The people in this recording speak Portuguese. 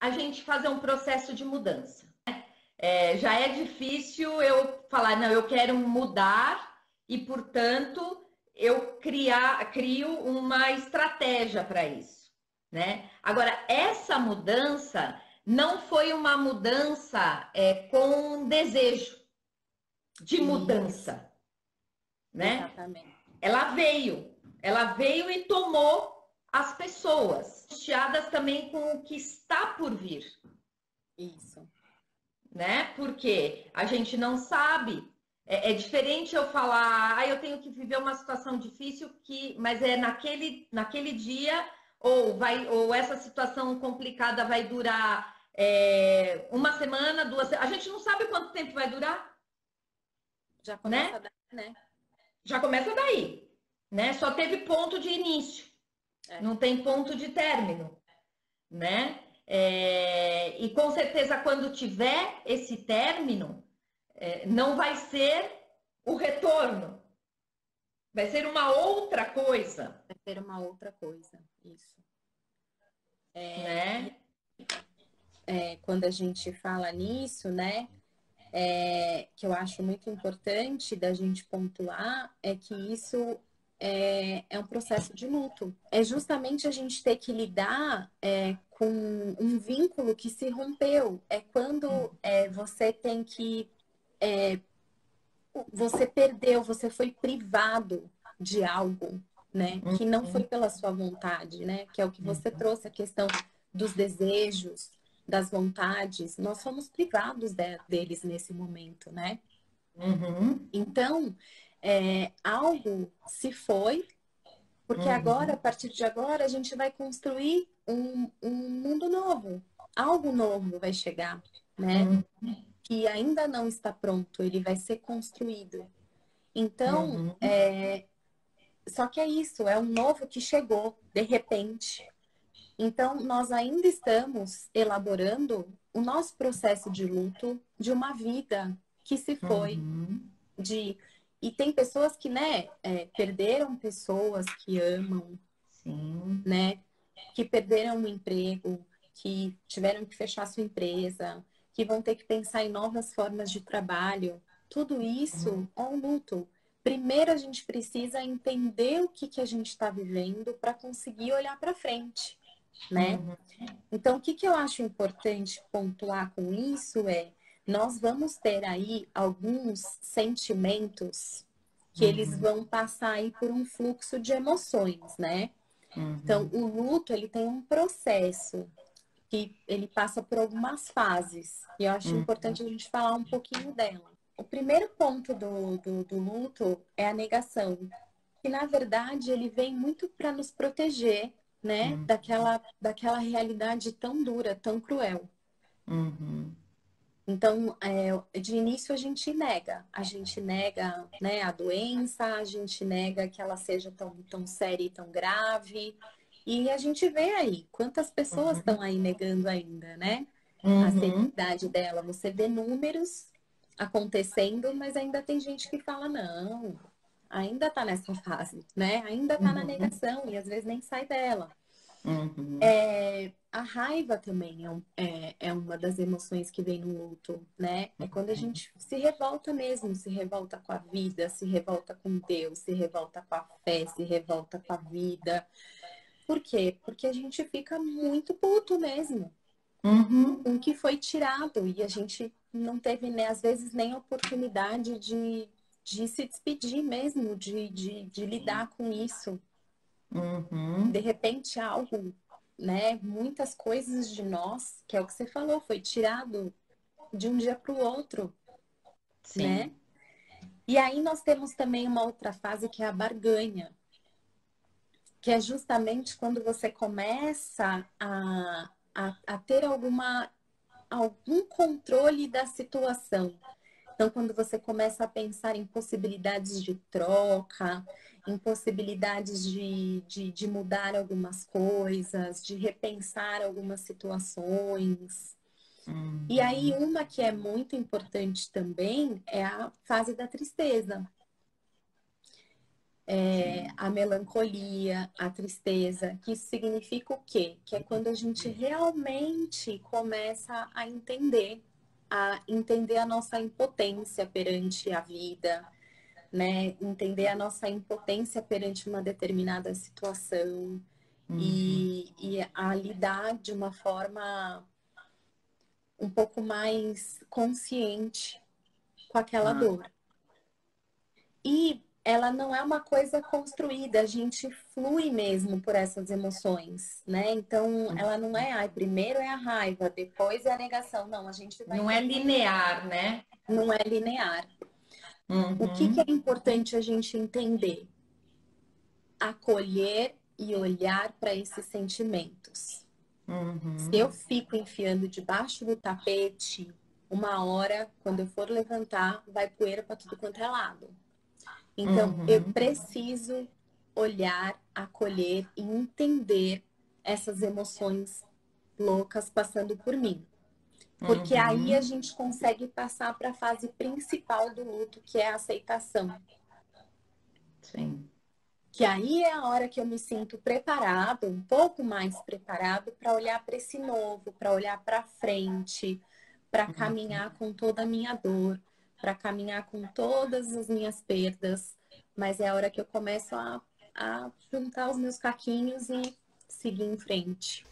a gente fazer um processo de mudança. Já é difícil eu falar, não, eu quero mudar e, portanto, eu crio uma estratégia para isso, né? Agora, essa mudança não foi uma mudança com desejo de mudança, né? Exatamente. Ela veio e tomou as pessoas, angustiadas também com o que está por vir. Isso. Né? Porque a gente não sabe. É diferente eu falar, eu tenho que viver uma situação difícil, mas é naquele dia, ou essa situação complicada vai durar uma semana, 2 semanas. A gente não sabe quanto tempo vai durar. Já começa Né? daí, né? Já começa daí. Né? Só teve ponto de início, não tem ponto de término. Né? E com certeza, quando tiver esse término, não vai ser o retorno, vai ser uma outra coisa. Vai ser uma outra coisa, isso. Né? Quando a gente fala nisso, né? Que eu acho muito importante da gente pontuar é que isso é um processo de luto. É justamente a gente ter que lidar com um vínculo que se rompeu. É quando você tem que. Você perdeu, você foi privado de algo, né? Que não foi pela sua vontade, né? Que é o que você trouxe, a questão dos desejos, das vontades. Nós fomos privados deles nesse momento, né? Uhum. Então, algo se foi, porque agora, a partir de agora, a gente vai construir um mundo novo. Algo novo vai chegar, né? Que ainda não está pronto, ele vai ser construído. Então, só que é isso, é um novo que chegou de repente. Então, nós ainda estamos elaborando o nosso processo de luto de uma vida que se foi, e tem pessoas que, né, perderam pessoas que amam, Sim. né, que perderam o emprego, que tiveram que fechar sua empresa, que vão ter que pensar em novas formas de trabalho. Tudo isso é um luto. Primeiro a gente precisa entender o que a gente está vivendo para conseguir olhar para frente, né? Então, o que eu acho importante pontuar com isso nós vamos ter aí alguns sentimentos que eles vão passar aí por um fluxo de emoções, né? Então, o luto, ele tem um processo que ele passa por algumas fases. E eu acho importante a gente falar um pouquinho dela. O primeiro ponto do luto é a negação, que na verdade ele vem muito para nos proteger, né, daquela realidade tão dura, tão cruel. Então, de início a gente nega, né, a doença, a gente nega que ela seja tão séria e tão grave. E a gente vê aí quantas pessoas estão aí negando ainda, né, a seriedade dela. Você vê números acontecendo, mas ainda tem gente que fala, não, ainda tá nessa fase, né? Ainda tá na negação e às vezes nem sai dela. A raiva também é uma das emoções que vem no luto, né? É quando a gente se revolta mesmo, se revolta com a vida, se revolta com Deus, se revolta com a fé, se revolta com a vida. Por quê? Porque a gente fica muito puto mesmo com o que foi tirado e a gente não teve, né, às vezes, nem a oportunidade de se despedir mesmo, de lidar com isso. De repente, algo, né? Muitas coisas de nós, que é o que você falou, foi tirado de um dia para o outro, né? E aí nós temos também uma outra fase que é a barganha, que é justamente quando você começa a ter algum controle da situação. Então, quando você começa a pensar em possibilidades de troca, em possibilidades de mudar algumas coisas, de repensar algumas situações. E aí, uma que é muito importante também é a fase da tristeza. a melancolia, a tristeza, que isso significa o quê? Que é quando a gente realmente começa a entender a nossa impotência perante a vida, né? Entender a nossa impotência perante uma determinada situação e a lidar de uma forma um pouco mais consciente com aquela dor. E ela não é uma coisa construída, a gente flui mesmo por essas emoções, né? Então, ela não é, primeiro é a raiva, depois é a negação. Não, a gente vai... Não é linear, né? Não é linear. O que é importante a gente entender? Acolher e olhar para esses sentimentos. Se eu fico enfiando debaixo do tapete, uma hora, quando eu for levantar, vai poeira para tudo quanto é lado. Então, eu preciso olhar, acolher e entender essas emoções loucas passando por mim. Porque aí a gente consegue passar para a fase principal do luto, que é a aceitação. Sim. Que aí é a hora que eu me sinto preparado, um pouco mais preparado para olhar para esse novo, para olhar para frente, para caminhar com toda a minha dor, para caminhar com todas as minhas perdas. Mas é a hora que eu começo a juntar os meus caquinhos e seguir em frente.